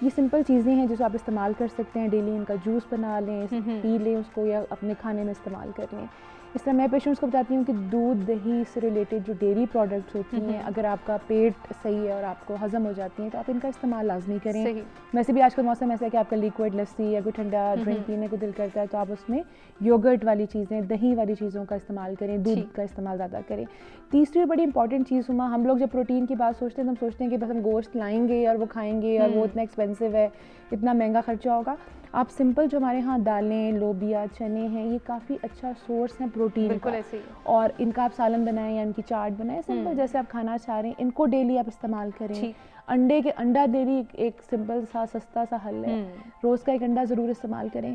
یہ سمپل چیزیں ہیں جس کو آپ استعمال کر سکتے ہیں ڈیلی. ان کا جوس بنا لیں, پی لیں اس کو, یا اپنے کھانے میں استعمال کر لیں. اس طرح میں پیشنٹس کو بتاتی ہوں کہ دودھ دہی سے ریلیٹڈ جو ڈیری پروڈکٹس ہوتی ہیں, اگر آپ کا پیٹ صحیح ہے اور آپ کو ہضم ہو جاتی ہیں تو آپ ان کا استعمال لازمی کریں. ویسے بھی آج کل موسم ایسا ہے کہ آپ کا لیکوڈ لسی یا کوئی ٹھنڈا ڈرنک پینے کو دل کرتا ہے تو آپ اس میں یوگرٹ والی چیزیں, دہی والی چیزوں کا استعمال کریں, دودھ کا استعمال زیادہ کریں. تیسری بڑی امپورٹنٹ چیز ہما, ہم لوگ جب پروٹین کی بات سوچتے ہیں تو ہم سوچتے ہیں کہ بس ہم گوشت لائیں گے اور وہ کھائیں گے اور وہ اتنا ایکسپینسو ہے, اتنا مہنگا خرچہ ہوگا. آپ سمپل جو ہمارے ہاں دالیں, لوبیا, چنے ہیں, یہ کافی اچھا سورس ہیں پروٹین کا, اور ان کا آپ سالن بنائیں یا ان کی چاٹ بنائیں, سمپل جیسے آپ کھانا چاہ رہے ہیں ان کو ڈیلی آپ استعمال کریں. انڈا ڈیلی ایک سمپل سا سستا سا حل ہے, روز کا ایک انڈا ضرور استعمال کریں.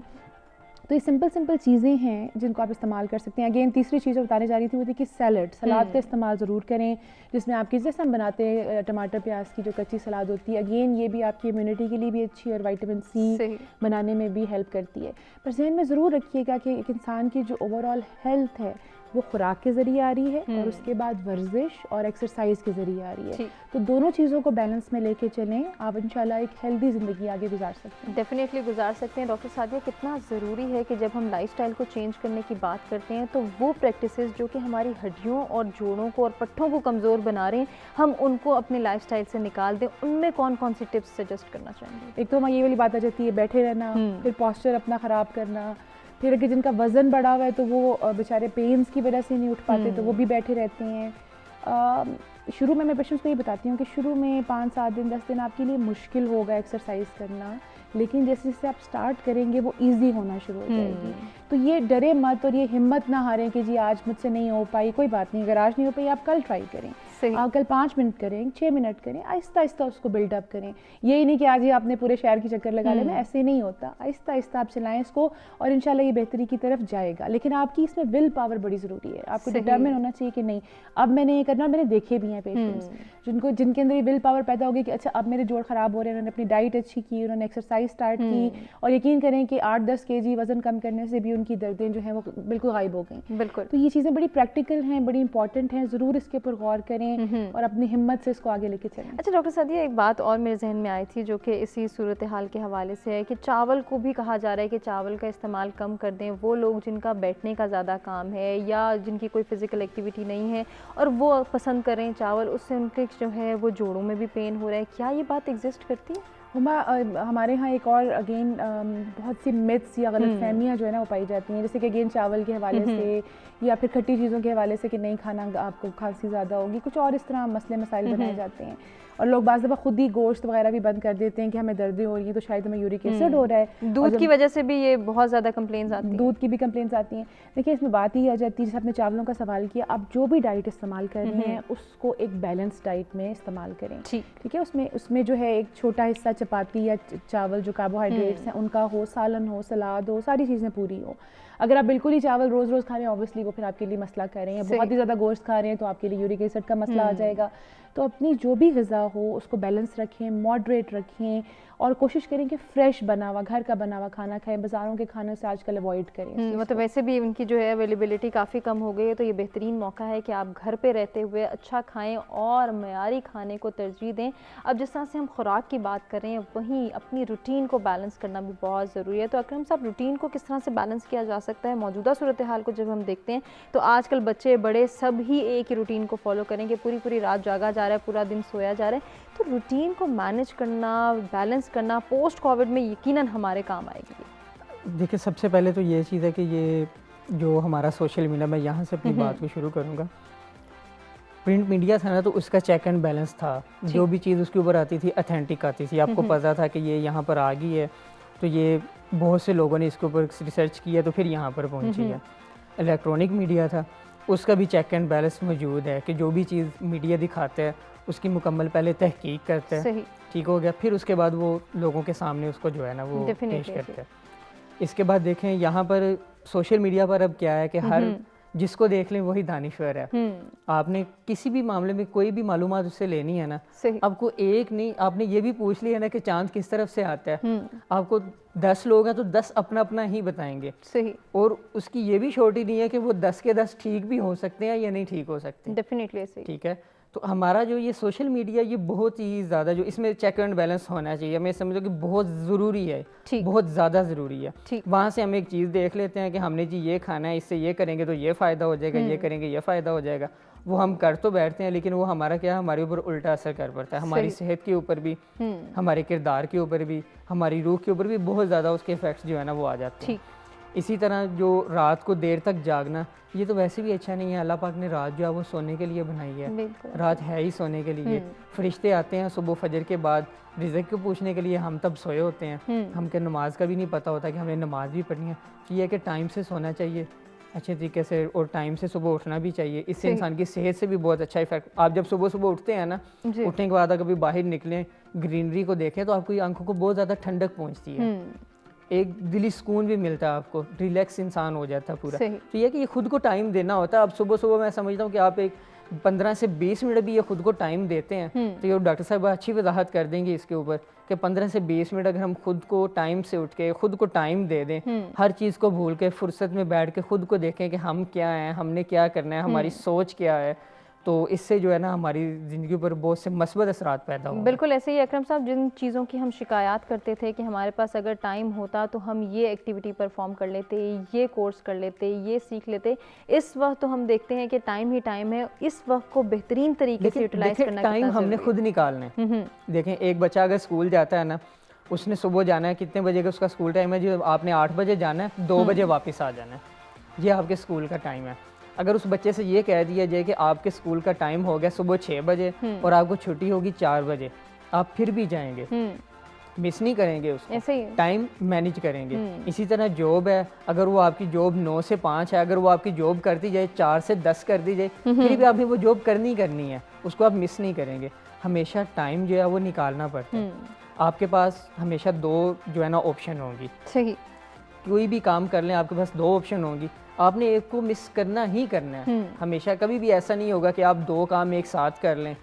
تو یہ سمپل چیزیں ہیں جن کو آپ استعمال کر سکتے ہیں. اگین تیسری چیز جو بتانے جا رہی تھی وہ تھی کہ سلاد کا استعمال ضرور کریں, جس میں آپ کی جیسے ہم بناتے ہیں ٹماٹر پیاز کی جو کچی سلاد ہوتی ہے, اگین یہ بھی آپ کی امیونٹی کے لیے بھی اچھی اور وائٹامن سی بنانے میں بھی ہیلپ کرتی ہے. پر ذہن میں ضرور رکھیے گا کہ ایک انسان کی جو اوور آل ہیلتھ ہے وہ خوراک کے ذریعے آ رہی ہے اور اس کے بعد ورزش اور ایکسرسائز کے ذریعے آ رہی ہے. تو دونوں چیزوں کو بیلنس میں لے کے چلیں, آپ انشاءاللہ ایک ہیلدی زندگی آگے گزار سکتے ہیں. ڈیفینیٹلی گزار سکتے ہیں. ڈاکٹر سعدیہ, کتنا ضروری ہے کہ جب ہم لائف سٹائل کو چینج کرنے کی بات کرتے ہیں تو وہ پریکٹسز جو کہ ہماری ہڈیوں اور جوڑوں کو اور پٹھوں کو کمزور بنا رہے ہیں, ہم ان کو اپنے لائف سٹائل سے نکال دیں. ان میں کون کون سی ٹپس سجیسٹ کرنا چاہیں گے؟ ایک تو ہمیں یہ والی بات آ جاتی ہے بیٹھے رہنا, پھر پوسچر اپنا خراب کرنا, پھر اگر جن کا وزن بڑھا ہوا ہے تو وہ بیچارے پینس کی وجہ سے نہیں اٹھ پاتے تو وہ بھی بیٹھے رہتے ہیں. شروع میں پیشنٹس کو یہ بتاتی ہوں کہ شروع میں 5-7 دن 10 دن آپ کے لیے مشکل ہوگا ایکسرسائز کرنا, لیکن جیسے جیسے آپ سٹارٹ کریں گے وہ ایزی ہونا شروع ہو جائے گی. تو یہ ڈرے مت اور یہ ہمت نہ ہاریں کہ جی آج مجھ سے نہیں ہو پائی, کوئی بات نہیں, اگر آج نہیں ہو پائی آپ کل ٹرائی کریں, آپ کل 5 منٹ کریں, 6 منٹ کریں, آہستہ آہستہ اس کو بلڈ اپ کریں. یہی نہیں کہ آج ہی آپ نے پورے شہر کی چکر لگا لینا, ایسے نہیں ہوتا. آہستہ آہستہ آپ چلائیں اس کو اور انشاءاللہ یہ بہتری کی طرف جائے گا. لیکن آپ کی اس میں ول پاور بڑی ضروری ہے. آپ کو ڈٹرمن ہونا چاہیے کہ نہیں اب میں نے یہ کرنا. میں نے دیکھے بھی ہیں پیشنٹس جن کے اندر یہ ول پاور پیدا ہوگی کہ اچھا اب میرے جوڑ خراب ہو رہے ہیں, انہوں نے اپنی ڈائٹ اچھی کی, انہوں نے ایکسرسائز اسٹارٹ کی, اور یقین کریں کہ 8-10 kg وزن کم کرنے سے بھی ان کی دردیں جو ہیں وہ بالکل غائب ہو گئیں. بالکل. تو یہ چیزیں بڑی پریکٹیکل ہیں, بڑی امپورٹنٹ ہیں, ضرور اس کے اوپر غور کریں اور اپنی ہمت سے اس کو آگے لے کے چلیں. اچھا ڈاکٹر سعدیہ, ایک بات اور میرے ذہن میں آئی تھی جو کہ اسی صورتحال کے حوالے سے ہے کہ چاول کو بھی کہا جا رہا ہے کہ چاول کا استعمال کم کر دیں. وہ لوگ جن کا بیٹھنے کا زیادہ کام ہے یا جن کی کوئی فزیکل ایکٹیویٹی نہیں ہے اور وہ پسند کریں چاول, اس سے ان کے جو ہے وہ جوڑوں میں بھی پین ہو رہا ہے, کیا یہ بات ایگزسٹ کرتی ہے؟ ہمارے ہاں ایک اور اگین بہت سی متس یا غلط فہمیاں جو ہے نا وہ پائی جاتی ہیں, جیسے کہ اگین چاول کے حوالے سے یا پھر کھٹی چیزوں کے حوالے سے کہ نہیں کھانا آپ کو کھانسی زیادہ ہوگی, کچھ اور اس طرح مسئلے مسائل بنائے جاتے ہیں. اور لوگ بعض دفعہ خود ہی گوشت وغیرہ بھی بند کر دیتے ہیں کہ ہمیں دردیں ہو رہی ہیں تو شاید ہمیں یورک ایسڈ ہو رہا ہے. دودھ کی وجہ سے بھی یہ بہت زیادہ کمپلینز آتی ہیں. دودھ کی بھی کمپلینس آتی ہیں. دیکھیں اس میں بات یہ آ جاتی ہے, جیسے آپ نے چاولوں کا سوال کیا, آپ جو بھی ڈائٹ استعمال کر رہے ہیں اس کو ایک بیلنس ڈائٹ میں استعمال کریں. ٹھیک ہے, اس میں جو ہے ایک چھوٹا حصہ چپاتی یا چاول جو کاربوہائیڈریٹس ہیں ان کا ہو, سالن ہو, سلاد ہو, ساری چیزیں پوری ہو. اگر آپ بالکل ہی چاول روز روز کھا رہے ہیں اوبیسلی وہ پھر آپ کے لیے مسئلہ کر رہے ہیں. بہت ہی زیادہ گوشت کھا رہے ہیں تو آپ کے لیے یورک ایسڈ کا مسئلہ آ جائے گا. تو اپنی جو بھی غذا ہو اس کو بیلنس رکھیں, ماڈریٹ رکھیں, اور کوشش کریں کہ فریش بنا ہوا گھر کا بنا ہوا کھانا کھائیں. بازاروں کے کھانے سے آج کل اوائڈ کریں. مطلب ویسے بھی ان کی جو ہے اویلیبلٹی کافی کم ہو گئی ہے, تو یہ بہترین موقع ہے کہ آپ گھر پہ رہتے ہوئے اچھا کھائیں اور معیاری کھانے کو ترجیح دیں. اب جس طرح سے ہم خوراک کی بات کر رہے ہیں وہیں اپنی روٹین کو بیلنس کرنا بھی بہت ضروری ہے. تو اکرم صاحب, روٹین کو کس طرح سے بیلنس کیا جا سکتا ہے؟ موجودہ صورتحال کو جب ہم دیکھتے ہیں تو آج کل بچے بڑے سب ہی ایک ہی روٹین کو فالو کریں گے, پوری رات جاگا جا رہا ہے, پورا دن سویا جا رہا ہے. تو روٹین کو مینیج کرنا, بیلنس کرنا پوسٹ کووڈ میں یقیناً ہمارے کام آئے گی. دیکھیں سب سے پہلے تو یہ چیز ہے کہ یہ جو ہمارا سوشل میڈیا, میں یہاں سے اپنی بات کو شروع کروں گا. پرنٹ میڈیا تھا نا تو اس کا چیک اینڈ بیلنس تھا, جو بھی چیز اس کے اوپر آتی تھی اتھینٹک آتی تھی. آپ کو پتہ تھا کہ یہ یہاں پر آ گئی ہے تو یہ بہت سے لوگوں نے اس کے اوپر ریسرچ کیا تو پھر یہاں پر پہنچی ہے. الیکٹرانک میڈیا تھا, اس کا بھی چیک اینڈ بیلنس موجود ہے کہ جو بھی چیز میڈیا دکھاتا ہے اس کی مکمل پہلے تحقیق کرتا ہے, ٹھیک ہو گیا, پھر اس کے بعد وہ لوگوں کے سامنے اس کو جو ہے نا وہ پیش کرتا ہے. اس کے بعد دیکھیں یہاں پر سوشل میڈیا پر اب کیا ہے کہ ہر جس کو دیکھ لیں وہی دانشور ہے. آپ نے کسی بھی معاملے میں کوئی بھی معلومات اس سے لینی ہے نا, آپ کو ایک نہیں, آپ نے یہ بھی پوچھ لیا نا کہ چاند کس طرف سے آتا ہے, آپ کو 10 لوگ ہیں تو 10 اپنا اپنا ہی بتائیں گے. اور اس کی یہ بھی شورٹی نہیں ہے کہ وہ 10 کے 10 ٹھیک بھی ہو سکتے ہیں یا نہیں ٹھیک ہو سکتے. ڈیفینیٹلی ٹھیک ہے. تو ہمارا جو یہ سوشل میڈیا یہ بہت ہی زیادہ جو اس میں چیک اینڈ بیلنس ہونا چاہیے. میں سمجھتا ہوں کہ بہت ضروری ہے, بہت زیادہ ضروری ہے. وہاں سے ہم ایک چیز دیکھ لیتے ہیں کہ ہم نے جی یہ کھانا ہے, اس سے یہ کریں گے تو یہ فائدہ ہو جائے گا, یہ کریں گے یہ فائدہ ہو جائے گا. وہ ہم کر تو بیٹھتے ہیں لیکن وہ ہمارا کیا ہمارے اوپر الٹا اثر کر پڑتا ہے, ہماری صحت کے اوپر بھی, ہمارے کردار کے اوپر بھی, ہماری روح کے اوپر بھی بہت زیادہ اس کے ایفیکٹس جو ہے نا وہ آ جاتے ہیں. اسی طرح جو رات کو دیر تک جاگنا یہ تو ویسے بھی اچھا نہیں ہے. اللہ پاک نے رات جو ہے وہ سونے کے لیے بنائی ہے, رات ہے ہی سونے کے لیے. فرشتے آتے ہیں صبح فجر کے بعد رزق کو پوچھنے کے لیے, ہم تب سوئے ہوتے ہیں, ہم کے نماز کا بھی نہیں پتہ ہوتا کہ ہمیں نماز بھی پڑھنی ہے. یہ ہے کہ ٹائم سے سونا چاہیے اچھے طریقے سے, اور ٹائم سے صبح اٹھنا بھی چاہیے. اس سے انسان کی صحت سے بھی بہت اچھا افیکٹ. آپ جب صبح صبح اٹھتے ہیں نا, اٹھنے کے بعد اگر کبھی باہر نکلیں گرینری کو دیکھیں تو آپ کی آنکھوں کو بہت زیادہ ٹھنڈک پہنچتی ہے, ایک دلی سکون بھی ملتا ہے آپ کو, ریلیکس انسان ہو جاتا ہے پورا. تو یہ کہ یہ خود کو ٹائم دینا ہوتا ہے. اب صبح صبح میں سمجھتا ہوں کہ آپ ایک 15 سے 20 منٹ بھی یہ خود کو ٹائم دیتے ہیں تو یہ ڈاکٹر صاحب اچھی وضاحت کر دیں گے اس کے اوپر کہ 15 سے 20 منٹ اگر ہم خود کو ٹائم سے اٹھ کے خود کو ٹائم دے دیں, ہر چیز کو بھول کے فرصت میں بیٹھ کے خود کو دیکھیں کہ ہم کیا ہیں, ہم نے کیا کرنا ہے, ہماری سوچ کیا ہے, تو اس سے جو ہے نا ہماری زندگی پر بہت سے مثبت اثرات پیدا ہوں. بالکل ایسے ہی اکرم صاحب, جن چیزوں کی ہم شکایات کرتے تھے کہ ہمارے پاس اگر ٹائم ہوتا تو ہم یہ ایکٹیویٹی پرفارم کر لیتے, یہ کورس کر لیتے, یہ سیکھ لیتے, اس وقت تو ہم دیکھتے ہیں کہ ٹائم ہی ٹائم ہے. اس وقت کو بہترین طریقے سے یوٹیلائز کرنا ٹائم ہم نے خود نکالنا ہے. دیکھیں ایک بچہ اگر اسکول جاتا ہے نا, اس نے صبح جانا ہے, کتنے بجے کا اس کا اسکول ٹائم ہے, جو آپ نے 8 بجے جانا ہے, 2 بجے واپس آ جانا ہے, یہ آپ کے اسکول کا ٹائم ہے. اگر اس بچے سے یہ کہہ دیا جائے کہ آپ کے اسکول کا ٹائم ہو گیا صبح 6 بجے اور آپ کو چھٹی ہوگی 4 بجے, آپ پھر بھی جائیں گے, مس نہیں کریں گے, اس کو ٹائم مینیج کریں گے. اسی طرح جاب ہے, اگر وہ آپ کی جاب 9 سے 5 ہے, اگر وہ آپ کی جاب کر دی جائے 4 سے 10 کر دی جائے, پھر بھی آپ نے وہ جاب کرنی ہے, اس کو آپ مس نہیں کریں گے. ہمیشہ ٹائم جو ہے وہ نکالنا پڑتا ہے. آپ کے پاس ہمیشہ 2 جو ہے نا آپشن ہوں گی. کوئی بھی کام کر لیں آپ کے پاس 2 آپشن ہوں گی, آپ نے ایک کو مس کرنا ہی کرنا ہے. ہمیشہ کبھی بھی ایسا نہیں ہوگا کہ آپ 2 کام ایک ساتھ کر لیں.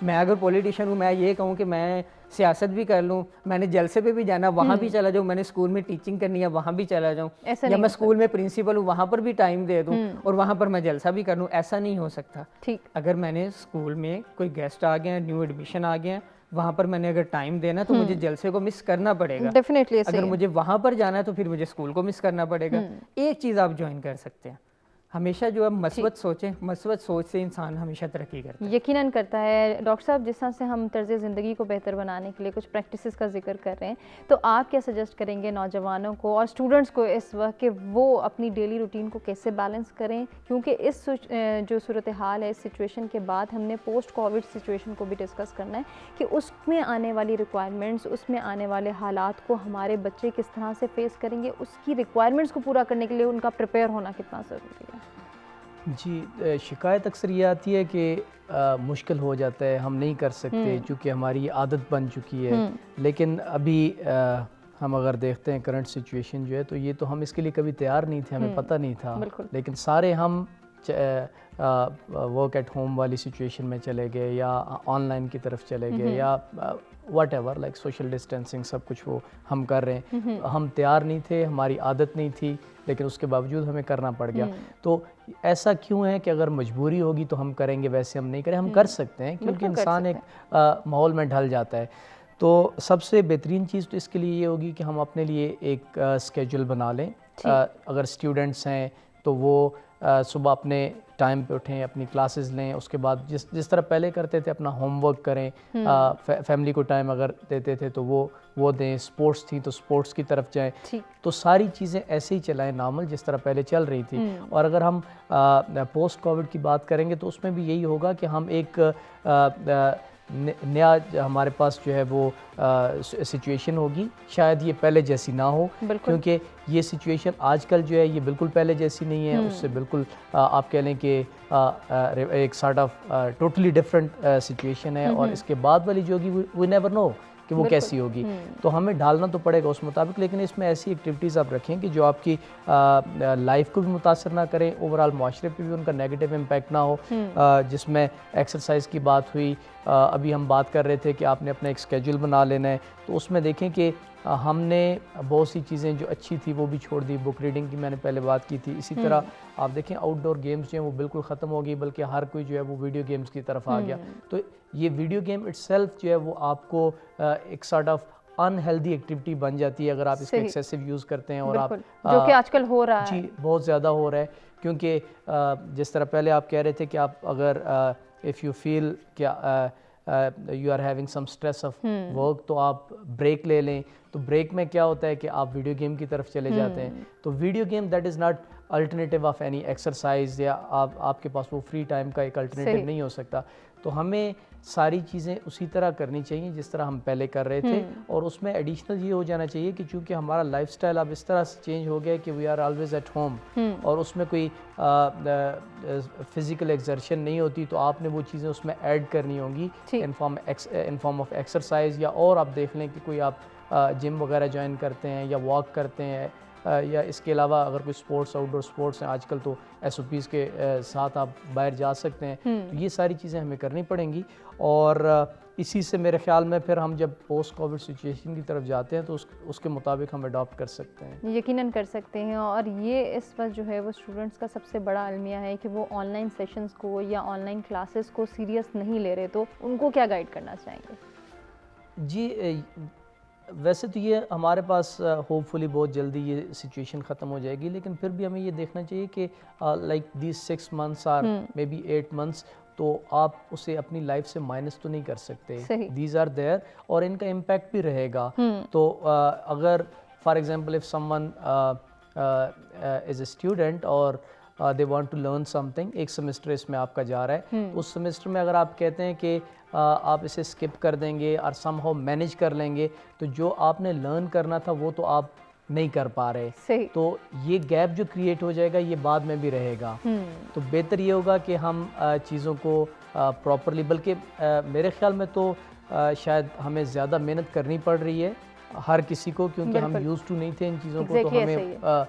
میں اگر پولیٹیشین ہوں, میں یہ کہوں کہ میں سیاست بھی کر لوں, میں نے جلسے پہ بھی جانا وہاں بھی چلا جاؤں, میں نے اسکول میں ٹیچنگ کرنی ہے وہاں بھی چلا جاؤں, یا میں اسکول میں پرنسپل ہوں وہاں پر بھی ٹائم دے دوں اور وہاں پر میں جلسہ بھی کر لوں. ایسا نہیں ہو سکتا. اگر میں نے اسکول میں کوئی گیسٹ آ گیا, نیو ایڈمیشن آ گیا, وہاں پر میں نے اگر ٹائم دینا تو مجھے جلسے کو مس کرنا پڑے گا. اگر مجھے وہاں پر جانا ہے تو پھر مجھے اسکول کو مس کرنا پڑے گا. ایک چیز آپ جوائن کر سکتے ہیں, ہمیشہ جو ہے مثبت سوچیں, مثبت سوچ سے انسان ہمیشہ ترقی کرتا ہے. یقیناً کرتا ہے. ڈاکٹر صاحب جس طرح سے ہم طرز زندگی کو بہتر بنانے کے لیے کچھ پریکٹسز کا ذکر کر رہے ہیں, تو آپ کیا سجیسٹ کریں گے نوجوانوں کو اور اسٹوڈنٹس کو اس وقت کہ وہ اپنی ڈیلی روٹین کو کیسے بیلنس کریں, کیونکہ اس جو صورتحال ہے, اس سچویشن کے بعد ہم نے پوسٹ کووڈ سچویشن کو بھی ڈسکس کرنا ہے کہ اس میں آنے والی ریکوائرمنٹس, اس میں آنے والے حالات کو ہمارے بچے کس طرح سے فیس کریں گے, اس کی ریکوائرمنٹس کو پورا کرنے کے لیے ان کا پریپیئر ہونا کتنا ضروری ہے. جی, شکایت اکثر یہ آتی ہے کہ مشکل ہو جاتا ہے, ہم نہیں کر سکتے چونکہ ہماری عادت بن چکی ہے. لیکن ابھی ہم اگر دیکھتے ہیں کرنٹ سچویشن جو ہے, تو یہ تو ہم اس کے لیے کبھی تیار نہیں تھے, ہمیں پتہ نہیں تھا. لیکن سارے ہم ورک ایٹ ہوم والی سچویشن میں چلے گئے, یا آن لائن کی طرف چلے گئے, یا whatever like social distancing, سب کچھ وہ ہم کر رہے ہیں. ہم تیار نہیں تھے, ہماری عادت نہیں تھی, لیکن اس کے باوجود ہمیں کرنا پڑ گیا. تو ایسا کیوں ہے کہ اگر مجبوری ہوگی تو ہم کریں گے, ویسے ہم نہیں کریں. ہم کر سکتے ہیں کیونکہ انسان ایک ماحول میں ڈھل جاتا ہے. تو سب سے بہترین چیز تو اس کے لیے یہ ہوگی کہ ہم اپنے لیے ایک اسکیجول بنا لیں. اگر اسٹوڈنٹس ہیں تو وہ صبح اپنے ٹائم پہ اٹھیں, اپنی کلاسز لیں, اس کے بعد جس طرح پہلے کرتے تھے اپنا ہوم ورک کریں, فیملی کو ٹائم اگر دیتے تھے تو وہ دیں, سپورٹس تھی تو سپورٹس کی طرف جائیں. تو ساری چیزیں ایسے ہی چلائیں نارمل جس طرح پہلے چل رہی تھی. اور اگر ہم پوسٹ کووڈ کی بات کریں گے تو اس میں بھی یہی ہوگا کہ ہم ایک نیا ہمارے پاس جو ہے وہ سچویشن ہوگی. شاید یہ پہلے جیسی نہ ہو, کیونکہ یہ سچویشن آج کل جو ہے یہ بالکل پہلے جیسی نہیں ہے. اس سے بالکل آپ کہہ لیں کہ ایک sort of totally different situation ہے. اور اس کے بعد والی جو ہوگی وی نیور نو کہ وہ کیسی ہوگی. تو ہمیں ڈالنا تو پڑے گا اس مطابق, لیکن اس میں ایسی ایکٹیویٹیز آپ رکھیں کہ جو آپ کی لائف کو بھی متاثر نہ کریں, اوورآل معاشرے پہ بھی ان کا نیگیٹو امپیکٹ نہ ہو. جس میں ایکسرسائز کی بات ہوئی, ابھی ہم بات کر رہے تھے کہ آپ نے اپنا ایک اسکیجول بنا لینا ہے. تو اس میں دیکھیں کہ ہم نے بہت سی چیزیں جو اچھی تھی وہ بھی چھوڑ دی. بک ریڈنگ کی میں نے پہلے بات کی تھی. اسی طرح آپ دیکھیں آؤٹ ڈور گیمز جو ہیں وہ بالکل ختم ہو گئی, بلکہ ہر کوئی جو ہے وہ ویڈیو گیمز کی طرف آ گیا. تو یہ ویڈیو گیم اٹ سیلف جو ہے وہ آپ کو ایک sort of unhealthy activity بن جاتی ہے اگر آپ اس کا ایکسیسو یوز کرتے ہیں. اور آپ جو کہ آج کل ہو رہا ہے, جی بہت زیادہ ہو رہا ہے, کیونکہ جس طرح پہلے آپ کہہ رہے تھے کہ آپ اگر اف یو فیل کہ you are having some stress of work تو آپ بریک لے لیں. تو بریک میں کیا ہوتا ہے کہ آپ ویڈیو گیم کی طرف چلے جاتے ہیں. تو video game that is not alternative of any exercise, یا آپ کے پاس وہ فری ٹائم کا ایک الٹرنیٹیو نہیں ہو سکتا. تو ہمیں ساری چیزیں اسی طرح کرنی چاہیے جس طرح ہم پہلے کر رہے تھے, اور اس میں ایڈیشنل یہ ہو جانا چاہیے کہ چونکہ ہمارا لائف سٹائل اب اس طرح سے چینج ہو گیا کہ we are always at home, اور اس میں کوئی فزیکل ایکسرشن نہیں ہوتی, تو آپ نے وہ چیزیں اس میں ایڈ کرنی ہوں گی ان فارم آف ایکسرسائز. یا اور آپ دیکھ لیں کہ کوئی آپ جم وغیرہ جوائن کرتے ہیں یا واک کرتے ہیں, یا اس کے علاوہ اگر کوئی سپورٹس آؤٹ ڈور سپورٹس ہیں, آج کل تو ایس او پیز کے ساتھ آپ باہر جا سکتے ہیں. تو یہ ساری چیزیں ہمیں کرنی پڑیں گی, اور اسی سے میرے خیال میں پھر ہم جب پوسٹ کووڈ سچویشن کی طرف جاتے ہیں تو اس کے مطابق ہم اڈاپٹ کر سکتے ہیں. یقیناً کر سکتے ہیں. اور یہ اس وقت جو ہے وہ اسٹوڈنٹس کا سب سے بڑا المیہ ہے کہ وہ آن لائن سیشنز کو یا آن لائن کلاسز کو سیریس نہیں لے رہے, تو ان کو کیا گائیڈ کرنا چاہیں گے؟ جی ویسے تو یہ ہمارے پاس ہوپ فلی بہت جلدی یہ سچویشن ختم ہو جائے گی, لیکن پھر بھی ہمیں یہ دیکھنا چاہیے کہ لائک دیز 6 months اور مے بی 8 months, تو آپ اسے اپنی لائف سے مائنس تو نہیں کر سکتے. دیز آر دیئر, اور ان کا امپیکٹ بھی رہے گا. تو اگر for example if some one is a student اور they want to learn something, ایک سیمسٹر اس میں آپ کا جا رہا ہے, اس سیمسٹر میں اگر آپ کہتے ہیں کہ آپ اسے اسکپ کر دیں گے اور سم ہاؤ مینیج کر لیں گے, تو جو آپ نے لرن کرنا تھا وہ تو آپ نہیں کر پا رہے, تو یہ گیپ جو کریٹ ہو جائے گا یہ بعد میں بھی رہے گا. تو بہتر یہ ہوگا کہ ہم چیزوں کو پراپرلی, بلکہ میرے خیال میں تو شاید ہمیں زیادہ محنت کرنی پڑ رہی ہے ہر کسی کو, کیونکہ ہم یوز ٹو نہیں تھے ان چیزوں کو, تو ہمیں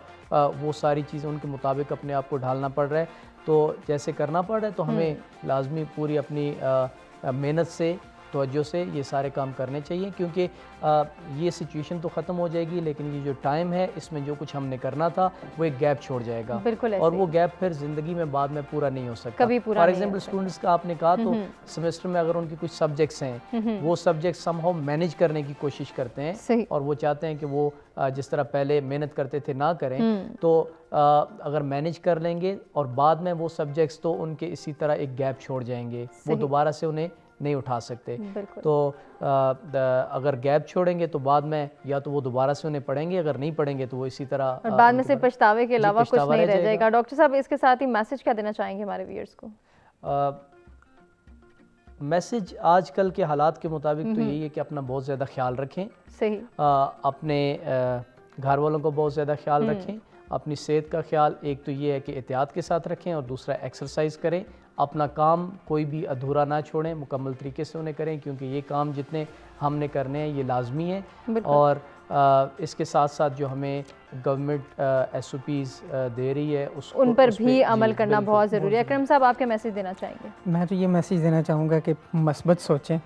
وہ ساری چیزیں ان کے مطابق اپنے آپ کو ڈھالنا پڑ رہا ہے. تو جیسے کرنا پڑ رہا ہے تو ہمیں لازمی پوری اپنی محنت سے, توجہ سے یہ سارے کام کرنے چاہیے, کیونکہ یہ سچویشن تو ختم ہو جائے گی, لیکن یہ جو ٹائم ہے اس میں جو کچھ ہم نے کرنا تھا وہ ایک گیپ چھوڑ جائے گا, اور وہ گیپ پھر زندگی میں بعد میں پورا نہیں ہو سکتا. فار ایگزامپل اسٹوڈنٹس کا آپ نے کہا, تو سیمسٹر میں اگر ان کی کچھ سبجیکٹس ہیں, وہ سبجیکٹ سم ہاؤ مینیج کرنے کی کوشش کرتے ہیں, اور وہ چاہتے ہیں کہ وہ جس طرح پہلے محنت کرتے تھے نہ کریں, تو اگر مینیج کر لیں گے اور بعد میں وہ سبجیکٹس تو ان کے اسی طرح ایک گیپ چھوڑ جائیں گے, وہ دوبارہ سے انہیں نہیں اٹھا سکتے. تو اگر گیپ چھوڑیں گے تو بعد میں یا تو وہ دوبارہ سے انہیں پڑھیں گے, اگر نہیں پڑھیں گے تو وہ اسی طرح بعد میں سے پچھتاوے کے علاوہ کچھ نہیں رہ جائے گا. ڈاکٹر صاحب اس کے ساتھ ہی میسج کیا دینا چاہیں گے ہمارے ویئرز کو؟ میسج آج کل کے حالات کے مطابق تو یہی ہے کہ اپنا بہت زیادہ خیال رکھیں, اپنے گھر والوں کو بہت زیادہ خیال رکھیں, اپنی صحت کا خیال ایک تو یہ ہے کہ احتیاط کے ساتھ رکھیں, اور دوسرا ایکسرسائز کریں, اپنا کام کوئی بھی ادھورا نہ چھوڑیں, مکمل طریقے سے انہیں کریں, کیونکہ یہ کام جتنے ہم نے کرنے ہیں یہ لازمی ہیں. اور اس کے ساتھ ساتھ جو ہمیں گورنمنٹ ایس او پیز دے رہی ہے ان پر بھی عمل کرنا بہت ضروری ہے. اکرم صاحب آپ کیا میسج دینا چاہیں گے؟ میں تو یہ میسج دینا چاہوں گا کہ مثبت سوچیں,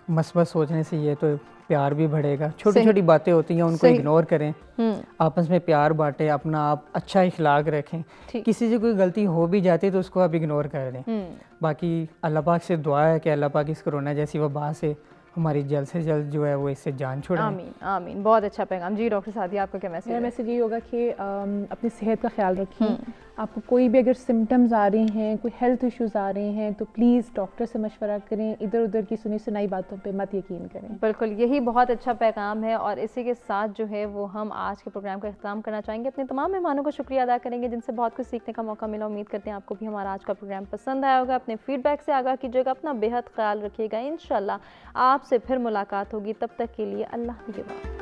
مثبت سوچنے سے یہ تو پیار بھی بڑھے گا. چھوٹی چھوٹی باتیں ہوتی ہیں ان کو اگنور کریں, آپس میں پیار بانٹیں, اپنا آپ اچھا اخلاق رکھیں. کسی سے کوئی غلطی ہو بھی جاتی ہے تو اس کو آپ اگنور کر دیں. باقی اللہ پاک سے دعا ہے کہ اللہ پاک اس کرونا جیسی وبا سے ہماری جلد سے جلد جو ہے وہ اس سے جان چھڑائیں. آمین آمین. بہت اچھا پیغام. جی ڈاکٹر سعدیہ آپ کا کیا میسج ہے؟ میرا میسج یہ ہوگا کہ اپنی صحت کا خیال رکھیں. آپ کو کوئی بھی اگر سمٹمز آ رہے ہیں, کوئی ہیلتھ ایشوز آ رہے ہیں, تو پلیز ڈاکٹر سے مشورہ کریں, ادھر ادھر کی سنی سنائی باتوں پہ مت یقین کریں. بالکل یہی بہت اچھا پیغام ہے, اور اسی کے ساتھ جو ہے وہ ہم آج کے پروگرام کا اختتام کرنا چاہیں گے. اپنے تمام مہمانوں کو شکریہ ادا کریں گے جن سے بہت کچھ سیکھنے کا موقع ملا. امید کرتے ہیں آپ کو بھی ہمارا آج کا پروگرام پسند آیا ہوگا. اپنے فیڈ بیک سے آگاہ کیجیے گا, اپنا بے حد خیال رکھیے گا. انشاءاللہ آپ سے پھر ملاقات ہوگی, تب تک کے لیے اللہ نگہبان.